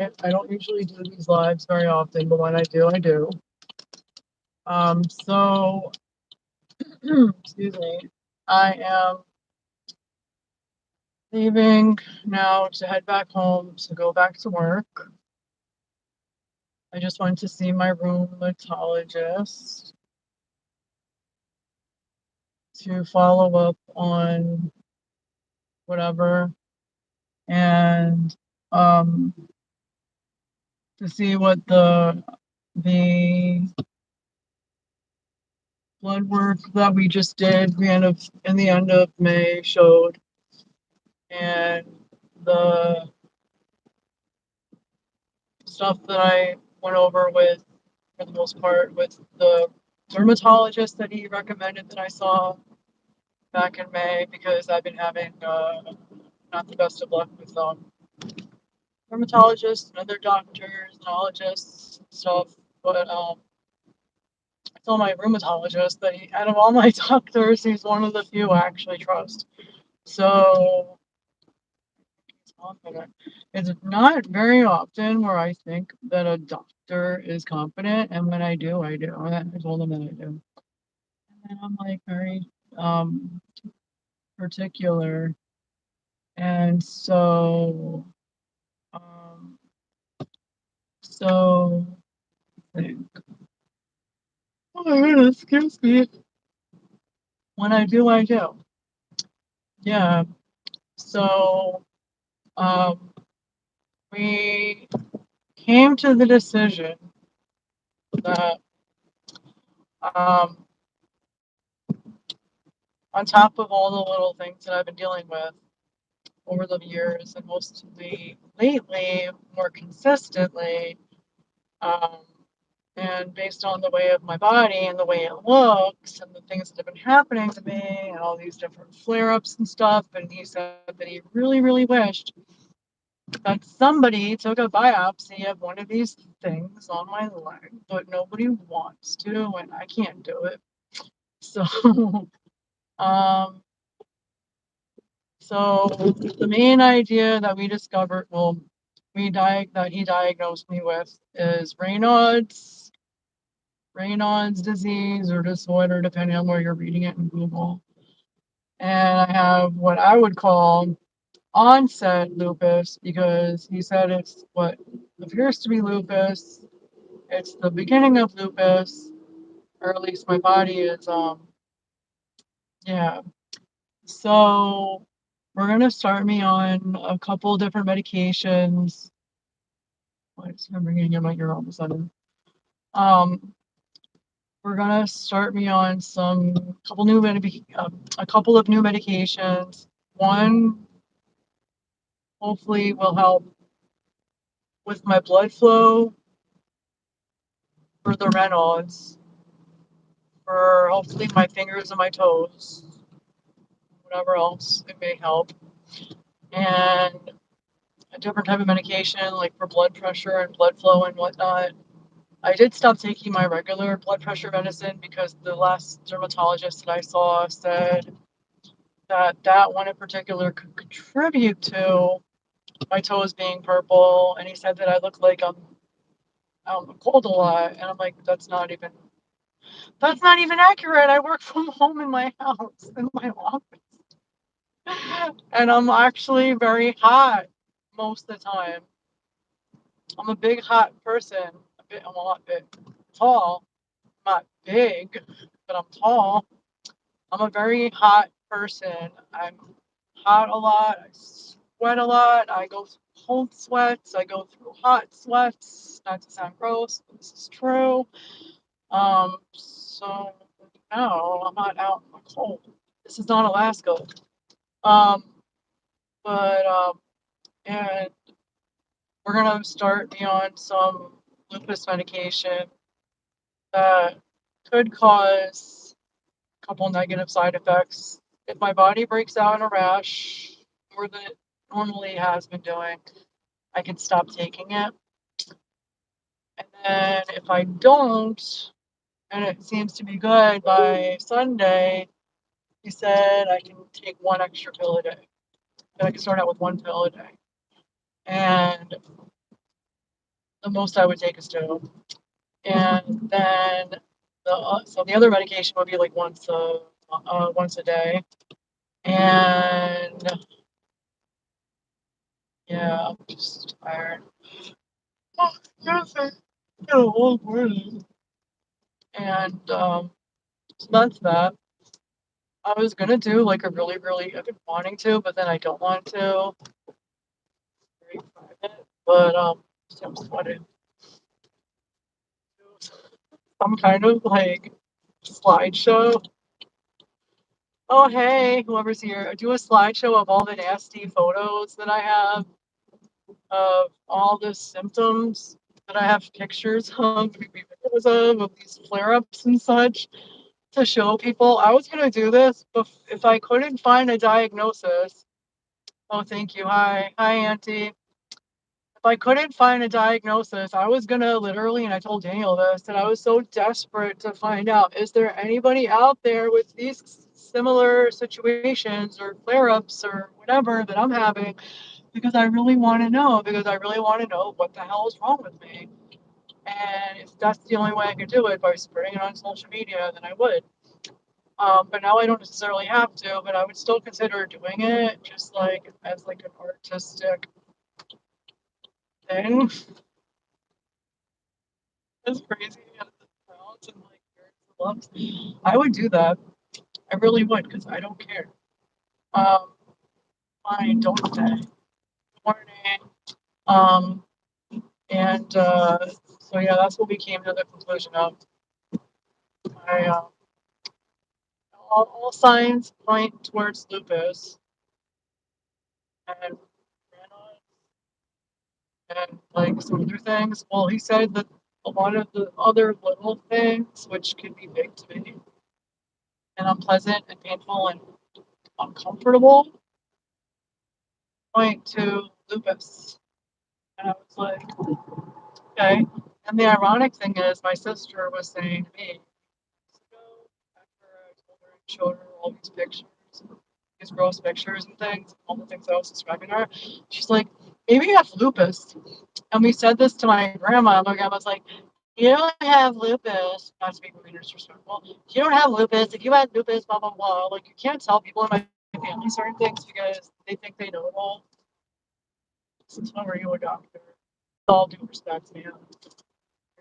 I don't usually do these lives very often, but when I do, I do. So, excuse me, I am leaving now to head back home to go back to work. I just went to see my rheumatologist to follow up on whatever and um, to see what the blood work that we just did, we end of in the end of May showed, and the stuff that I went over with, for the most part, with the dermatologist that he recommended that I saw back in May, because I've been having not the best of luck with dermatologists and other doctors, neurologists, and stuff. But I told my rheumatologist that out of all my doctors, he's one of the few I actually trust. So confident. It's not very often where I think that a doctor is confident, and when I do, I do. I told him that I do. And I'm like very um particular. And um so oh my goodness, excuse me. When I do, I do. Yeah. So um we came to the decision that um on top of all the little things that I've been dealing with over the years, and mostly lately, more consistently, um, and based on the way of my body and the way it looks and the things that have been happening to me and all these different flare-ups and stuff. And he said that he really, really wished that somebody took a biopsy of one of these things on my leg, but nobody wants to, and I can't do it. So, um, So the main idea that we discovered, that he diagnosed me with, is Raynaud's disease or disorder, depending on where you're reading it in Google. And I have what I would call onset lupus, because he said it's what appears to be lupus. It's the beginning of lupus, or at least my body is yeah. So we're gonna start me on a couple different medications. Why is it ringing in my ear all of a sudden? Um, we're gonna start me on a couple of new medications. One hopefully will help with my blood flow for the Raynaud's, for hopefully my fingers and my toes, whatever else it may help, and a different type of medication like for blood pressure and blood flow and whatnot. I did stop taking my regular blood pressure medicine because the last dermatologist that I saw said that one in particular could contribute to my toes being purple, and he said that I look like I'm cold a lot, and I'm like, that's not even accurate. I work from home in my house, in my office, and I'm actually very hot most of the time. I'm a big hot person. I'm a lot big, tall. I'm not big, but I'm tall. I'm a very hot person. I'm hot a lot. I sweat a lot. I go through cold sweats. I go through hot sweats. Not to sound gross, but this is true. So no, I'm not out in the cold. This is not Alaska. Um, but and we're gonna start me on some lupus medication that could cause a couple negative side effects. If my body breaks out in a rash more than it normally has been doing, I can stop taking it. And then if I don't, and it seems to be good by Sunday, he said I can take one extra pill a day. That I can start out with one pill a day. And The most I would take is two. And then the other medication would be like once a day. And yeah, I'm just tired. Oh, yes, I got a long morning. And so that's that. I was gonna do like a really I've been wanting to, but then I don't want to. Very private. But I'm sweating. Some kind of like slideshow. Oh hey, whoever's here, do a slideshow of all the nasty photos that I have of all the symptoms that I have pictures of, videos of these flare-ups and such to show people. I was gonna do this, but if I couldn't find a diagnosis, oh thank you, hi Auntie. If I couldn't find a diagnosis, I was gonna literally, and I told Daniel this, that I was so desperate to find out, is there anybody out there with these similar situations or flare-ups or whatever that I'm having? Because I really want to know, because I really want to know what the hell is wrong with me. And if that's the only way I could do it by spreading it on social media, then I would. But now I don't necessarily have to, but I would still consider doing it just like as like an artistic thing. As crazy as it sounds and like weird as it looks, I would do that. I really would because I don't care. Um, fine, don't say. Good morning. Um, and so yeah, that's what we came to the conclusion of. I all signs point towards lupus and and like some other things. Well, he said that a lot of the other little things, which can be big to me and unpleasant and painful and uncomfortable, point to lupus. And I was like, okay. And the ironic thing is, my sister was saying to me, after I told her and showed her all these pictures, these gross pictures and things, all the things I was describing to her, she's like, maybe you have lupus. And we said this to my grandma. My grandma's like, you don't have lupus. Not to be rude or disrespectful. You don't have lupus. If you had lupus, blah, blah, blah. Like, you can't tell people in my family certain things because they think they know it all. Since when were you a doctor? With all due respect, man. You're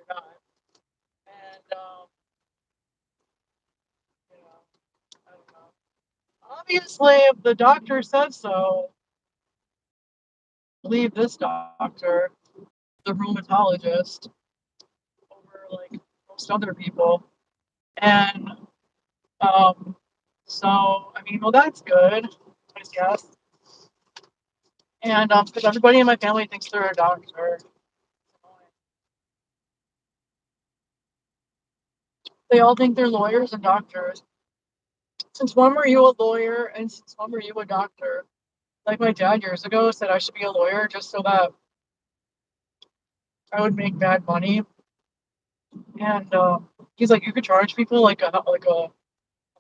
not. And, you know, I don't know. Obviously, if the doctor says so, believe this doctor, the rheumatologist, over like most other people. And so, I mean, well, that's good, I guess. And because everybody in my family thinks they're a doctor. They all think they're lawyers and doctors. Since when were you a lawyer and since when were you a doctor? Like my dad years ago said I should be a lawyer just so that I would make bad money. And he's like, you could charge people like a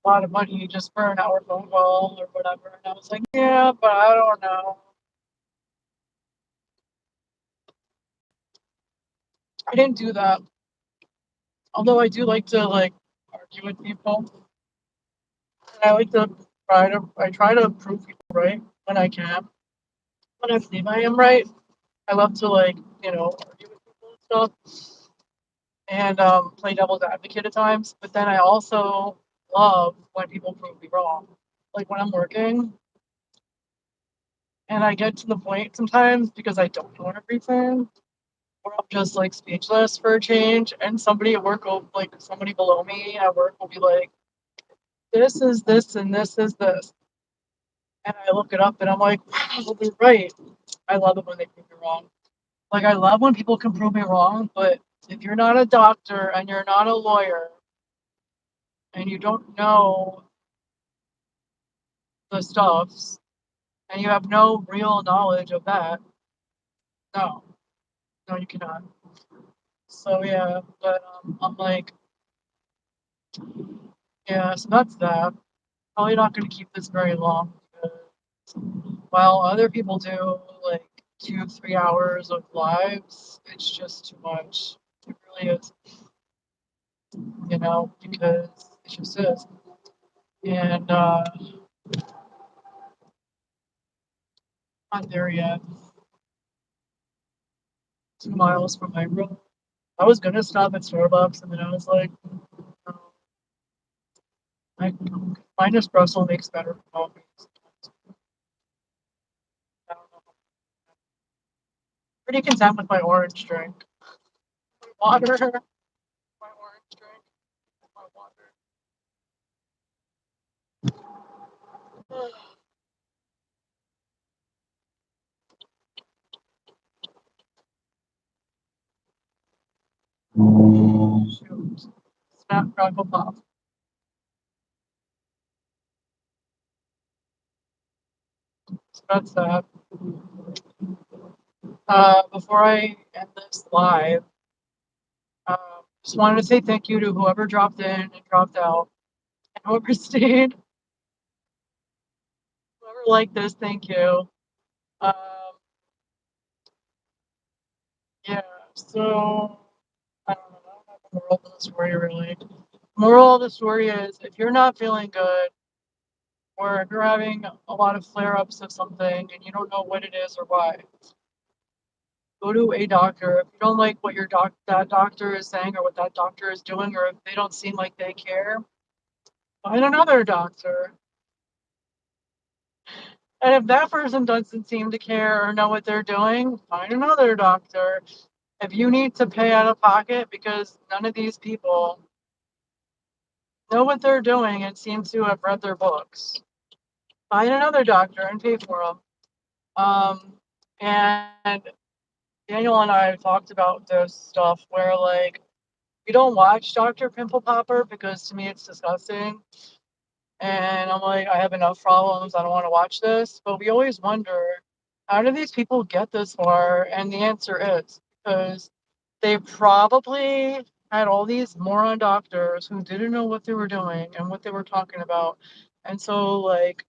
lot of money just for an hour phone call or whatever. And I was like, yeah, but I don't know. I didn't do that. Although I do like to like argue with people. And I like to I try to prove people right when I can. When I believe I am right. I love to like, argue with people and stuff and play devil's advocate at times. But then I also love when people prove me wrong. Like when I'm working and I get to the point sometimes because I don't know everything, where I'm just like speechless for a change, and somebody at work will like somebody below me at work will be like, "This is this and this is this," and I look it up and I'm like, "Wow, they're right." I love it when they prove me wrong. Like I love when people can prove me wrong, but if you're not a doctor and you're not a lawyer and you don't know the stuffs and you have no real knowledge of that, no, no, you cannot. So yeah, but I'm like, yeah, so that's that. Probably not going to keep this very long because while other people do like 2-3 hours of lives, it's just too much. It really is, because it just is. And not there yet. 2 miles from my room. I was gonna stop at Starbucks, and then I was like, no, I, my espresso makes better coffee. I don't know. Pretty content with my orange drink. Water, my orange drink, my water. Shoot. Snap, crackle, pop. So that's that. Before I end this live, um, just wanted to say thank you to whoever dropped in and dropped out, and whoever stayed, whoever liked this, thank you. Um, yeah, so I don't know. I don't have a moral to the story really. Moral of the story is if you're not feeling good, or if you're having a lot of flare ups of something and you don't know what it is or why, go to a doctor. If you don't like what that doctor is saying or what that doctor is doing, or if they don't seem like they care, find another doctor. And if that person doesn't seem to care or know what they're doing, find another doctor. If you need to pay out of pocket because none of these people know what they're doing and seem to have read their books, find another doctor and pay for them. And Daniel and I have talked about this stuff where, like, we don't watch Dr. Pimple Popper because to me it's disgusting. And I'm like, I have enough problems. I don't want to watch this. But we always wonder, how do these people get this far? And the answer is because they probably had all these moron doctors who didn't know what they were doing and what they were talking about. And so, like,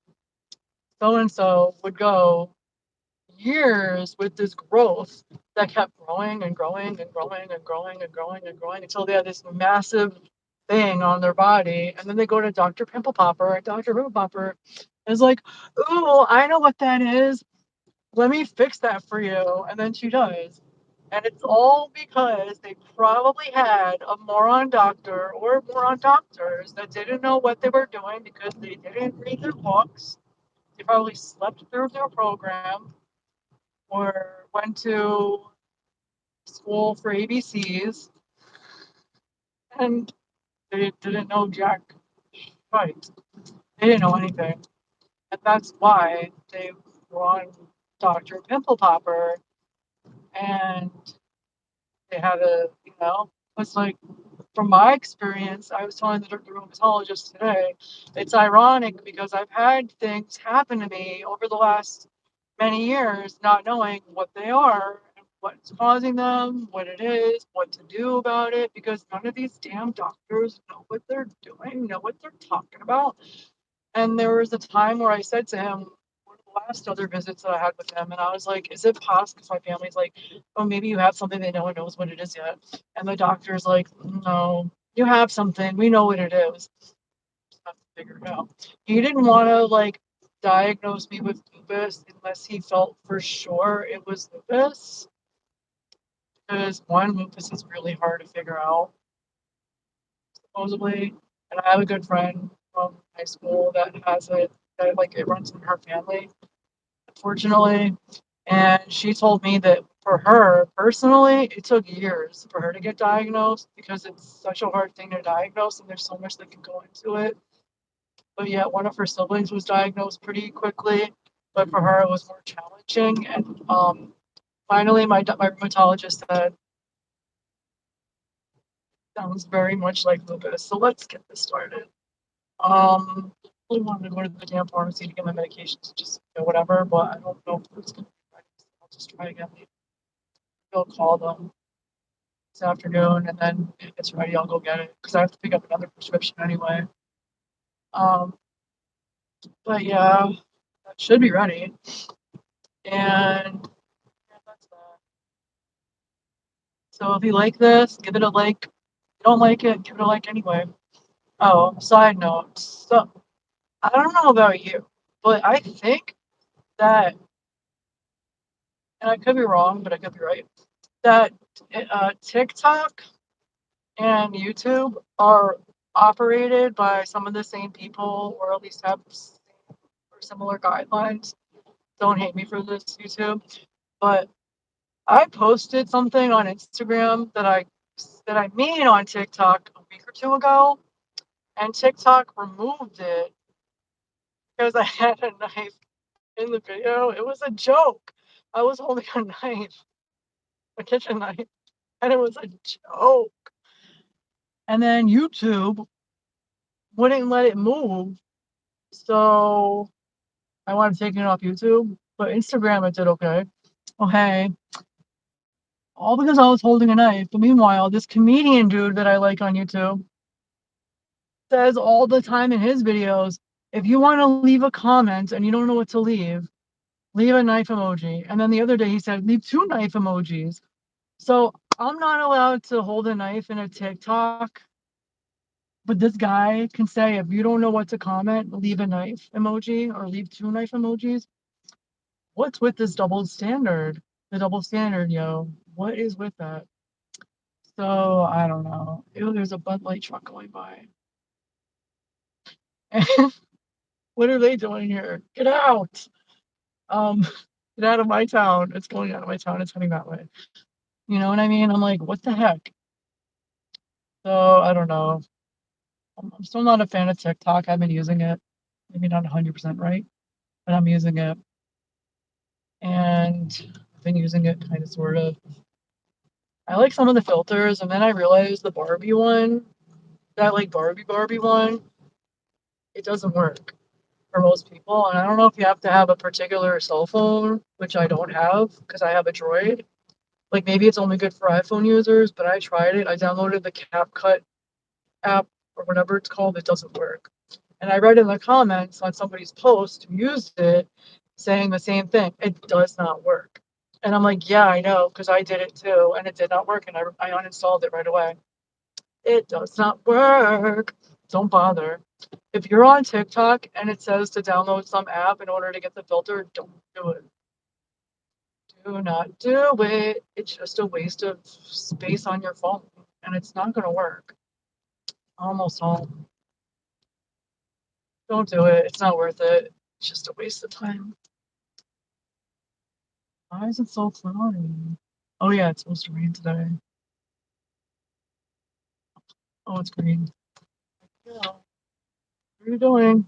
so and so would go years with this growth that kept growing and growing and growing and growing and growing and growing until they had this massive thing on their body. And then they go to Dr. Pimple Popper, and Dr. Pimple Popper is like, "Ooh, I know what that is. Let me fix that for you." And then she does. And it's all because they probably had a moron doctor or moron doctors that didn't know what they were doing because they didn't read their books. They probably slept through their program or went to school for ABCs and they didn't know Jack right. They didn't know anything. And that's why they were on Dr. Pimple Popper and they had it's like from my experience, I was telling the rheumatologist today, it's ironic because I've had things happen to me over the last many years, not knowing what they are, and what's causing them, what it is, what to do about it, because none of these damn doctors know what they're doing, know what they're talking about. And there was a time where I said to him, one of the last other visits that I had with him, and I was like, is it possible? Because my family's like, oh, maybe you have something that no one knows what it is yet. And the doctor's like, no, you have something. We know what it is. Just have to figure it out. He didn't want to like diagnose me with lupus unless he felt for sure it was lupus. Because one, lupus is really hard to figure out, supposedly. And I have a good friend from high school that has it, that like it runs in her family, unfortunately. And she told me that for her personally, it took years for her to get diagnosed because it's such a hard thing to diagnose and there's so much that can go into it. But yet, one of her siblings was diagnosed pretty quickly, but for her, it was more challenging. And finally, my rheumatologist said, sounds very much like lupus. So let's get this started. I really wanted to go to the damn pharmacy to get my medications, just whatever, but I don't know if it's going to be ready. So I'll just try again. I'll call them this afternoon, and then if it's ready, I'll go get it because I have to pick up another prescription anyway. Um, but yeah, that should be ready. And So if you like this, give it a like. If you don't like it, give it a like anyway. Oh, side note. So I don't know about you, but I think that, and I could be wrong, but I could be right, that TikTok and YouTube are operated by some of the same people, or at least have or similar guidelines. Don't hate me for this, YouTube, but I posted something on Instagram that I made on TikTok a week or two ago, and TikTok removed it because I had a knife in the video. It was a joke. I was holding a knife, a kitchen knife, and it was a joke. And then YouTube wouldn't let it move, so I wanted to take it off YouTube. But Instagram, it did okay. Oh, hey. All because I was holding a knife. But meanwhile, this comedian dude that I like on YouTube says all the time in his videos, if you want to leave a comment and you don't know what to leave a knife emoji. And then the other day he said, leave 2 knife emojis. So I'm not allowed to hold a knife in a TikTok, but this guy can say, if you don't know what to comment, leave a knife emoji or leave 2 knife emojis. What's with this double standard? The double standard, yo. What is with that? So I don't know. Ew, there's a Bud Light truck going by. What are they doing here? Get out! Um, get out of my town. It's going out of my town. It's heading that way. You know what I mean? I'm like, what the heck? So I don't know. I'm still not a fan of TikTok. I've been using it. Maybe not 100% right, but I'm using it. And I've been using it kind of sort of. I like some of the filters, and then I realized the Barbie one, that like Barbie one, it doesn't work for most people. And I don't know if you have to have a particular cell phone, which I don't have because I have a Droid. Like maybe it's only good for iPhone users, but I tried it. I downloaded the CapCut app or whatever it's called. It doesn't work. And I read in the comments on somebody's post who used it saying the same thing. It does not work. And I'm like, yeah, I know, because I did it too, and it did not work, and I uninstalled it right away. It does not work. Don't bother. If you're on TikTok and it says to download some app in order to get the filter, don't do it. Do not do it. It's just a waste of space on your phone, and it's not going to work. Almost home. Don't do it. It's not worth it. It's just a waste of time. Why is it so cloudy? Oh yeah, it's supposed to rain today. Oh, it's green. Yeah. What are you doing?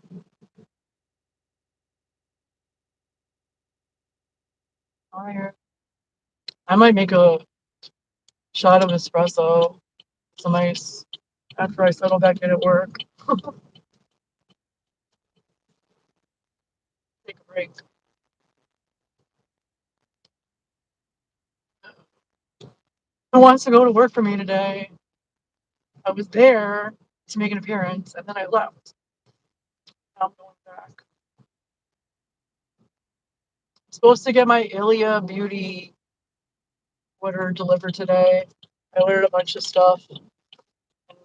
Tired. I might make a shot of espresso. Some ice after I settle back in at work. Take a break. Who wants to go to work for me today? I was there to make an appearance and then I left. Now I'm going back. I'm supposed to get my Ilia Beauty order delivered today. I ordered a bunch of stuff, and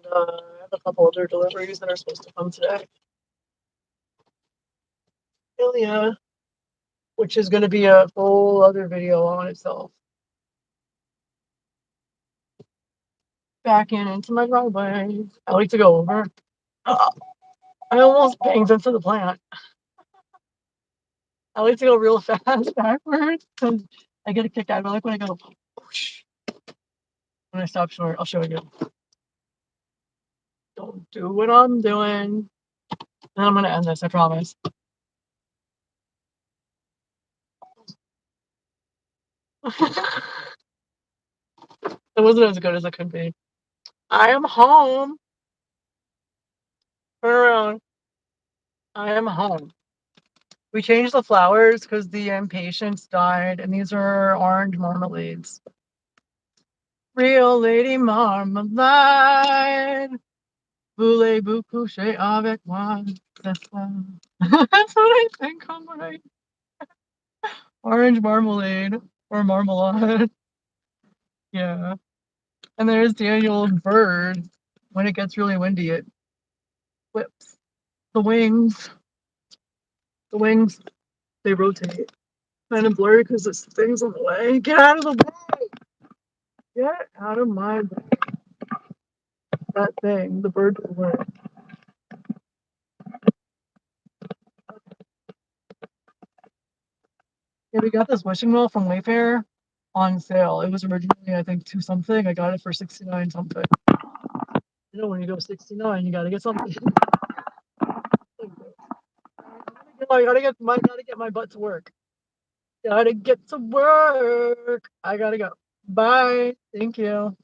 I have a couple other deliveries that are supposed to come today. Ilia, which is going to be a whole other video on itself. Back into my driveway. I like to go over. I almost banged into the plant. I like to go real fast backwards because I get a kick out of it. I like when I go whoosh. When I stop short, I'll show you. Don't do what I'm doing. And I'm going to end this, I promise. It wasn't as good as it could be. I am home. Turn around. I am home. We changed the flowers because the impatiens died, and these are orange marmalades. Real lady marmalade. Voulez-vous coucher avec moi? That's what I think I'm right. Orange marmalade or marmalade. Yeah. And there's Daniel's bird. When it gets really windy, it flips. The wings, the wings, they rotate. Kind of blurry because this thing's on the way. Get out of the way! Get out of my way. That thing, the bird to the way. Yeah, we got this wishing well from Wayfair on sale. It was originally, I think, 2 something. I got it for 69 something. You know, when you go 69, you gotta get something. I gotta get my butt to work. Gotta get to work. I gotta go. Bye. Thank you.